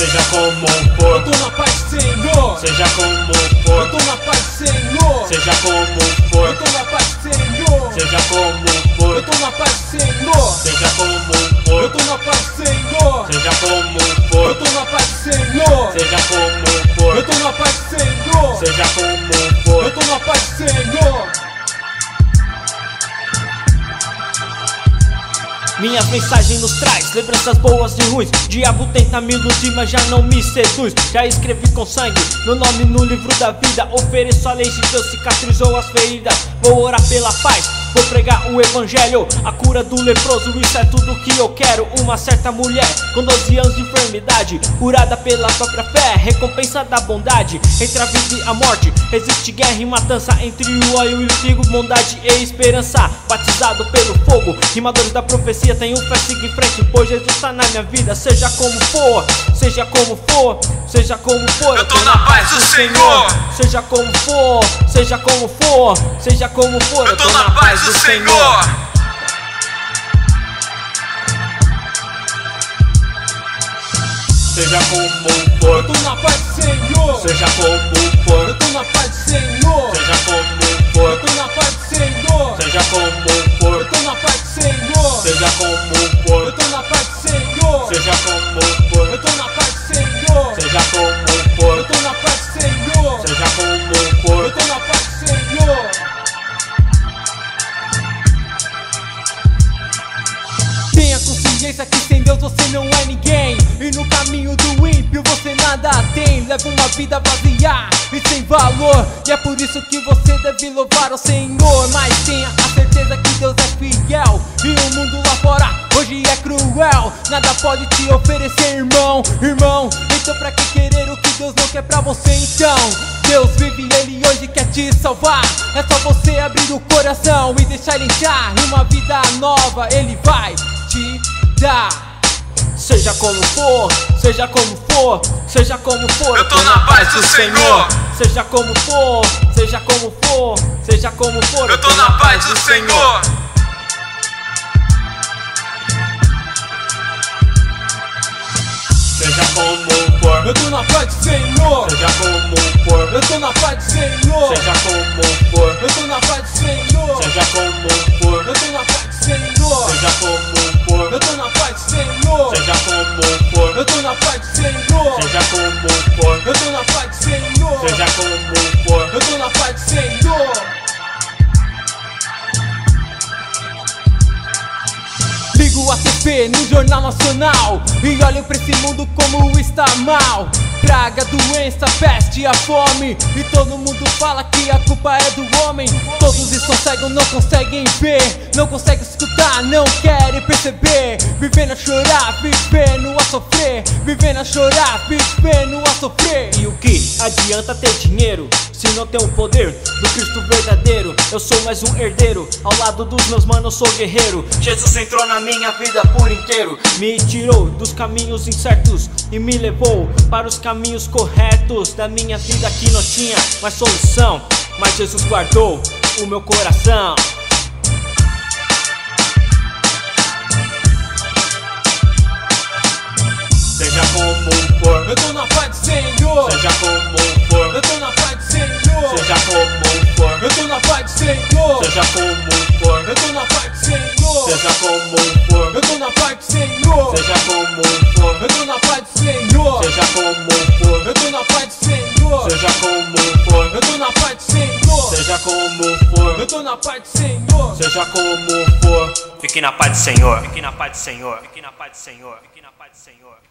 seja como for. Eu tô na paz do Senhor, Seja como for. eu tô na paz do Senhor, Seja como for. eu tô na paz do Senhor, Seja como for. eu tô na paz do Senhor, Seja como for. eu tô na paz do Senhor, Seja como for. eu tô na paz do Senhor, Seja como for. eu tô na paz do Senhor, Seja como for. eu tô na paz do Senhor. Minhas mensagens nos traz lembranças boas e ruins. Diabo tenta me iludir, mas já não me seduz. Já escrevi com sangue meu nome no livro da vida. Ofereço a lei de Deus, cicatrizou as feridas. Vou orar pela paz, vou pregar o evangelho, a cura do leproso, isso é tudo que eu quero. Uma certa mulher com 12 anos de enfermidade, curada pela própria fé, recompensa da bondade. Entre a vida e a morte, existe guerra e matança. Entre o óleo e o trigo, bondade e esperança. Batizado pelo fogo, rimadores da profecia, tenho fé, siga em frente, pois Jesus está na minha vida. Seja como for, seja como for, seja como for, eu tô na paz do Senhor. Seja como for, seja como for, seja como for, Eu tô na paz do Senhor. Seja como for. Eu tô na paz do Senhor, Seja como for. eu tô na paz do Senhor, Seja como for. eu tô na paz do Senhor, Seja como for. eu tô na paz do Senhor, Seja como for. eu tô na paz do Senhor, Seja como for. eu tô na paz do Senhor, Seja como for. eu tô na paz do Senhor, Seja como for. eu tô na paz do Senhor. Tenha consciência que sem Deus você não é ninguém, e no caminho do ímpio você nada tem. Leva uma vida vazia e sem valor, e é por isso que você deve louvar o Senhor. Mas tenha a certeza que Deus é fiel, e o mundo lá fora hoje é cruel. Nada pode te oferecer, irmão, irmão. Então pra que querer o que Deus não quer pra você então? Deus vive, Ele hoje quer te salvar. É só você abrir o coração e deixar Ele entrar. E uma vida nova Ele vai te dar. Seja como for, seja como for, seja como for, Eu tô na paz do Senhor. Seja como for, seja como for, seja como for, Eu tô na paz do Senhor. Seja como for. Eu tô na paz do Senhor, Seja como for. eu tô na paz do Senhor, Seja como for. eu tô na paz do Senhor, Seja como for. eu tô na paz do Senhor, Seja como for. eu tô na paz do Senhor, Seja como for. eu tô na paz do Senhor, Seja como for. eu tô na paz do Senhor, Seja como for. eu tô na paz do Senhor. Ligo a TV no Jornal Nacional e olho pra esse mundo como está mal. Praga, doença, peste, a fome, e todo mundo fala que a culpa é do homem. Todos estão cegos, não conseguem ver, não conseguem escutar, não querem perceber. Vivendo a chorar, vivendo a sofrer, vivendo a chorar, vivendo a sofrer. E o que adianta ter dinheiro se não tem o poder do Cristo verdadeiro? Eu sou mais um herdeiro, ao lado dos meus manos sou guerreiro. Jesus entrou na minha vida por inteiro, me tirou dos caminhos incertos e me levou para os caminhos corretos da minha vida que não tinha mais solução, mas Jesus guardou o meu coração. Seja como for. Eu tô na paz do Senhor, Seja como for. eu tô na paz do Senhor, Seja como for. eu tô na paz do Senhor, Seja como for. eu tô na paz do Senhor, Seja como for. eu tô na paz do Senhor, Seja como for. eu tô na paz do Senhor, Seja como for. eu tô na paz do Senhor, Seja como for. eu tô na paz do Senhor, Seja como for. eu tô na paz do Senhor. Seja como for. Fique na paz do Senhor, fique na paz do Senhor, fique na paz do Senhor, fique na paz do Senhor.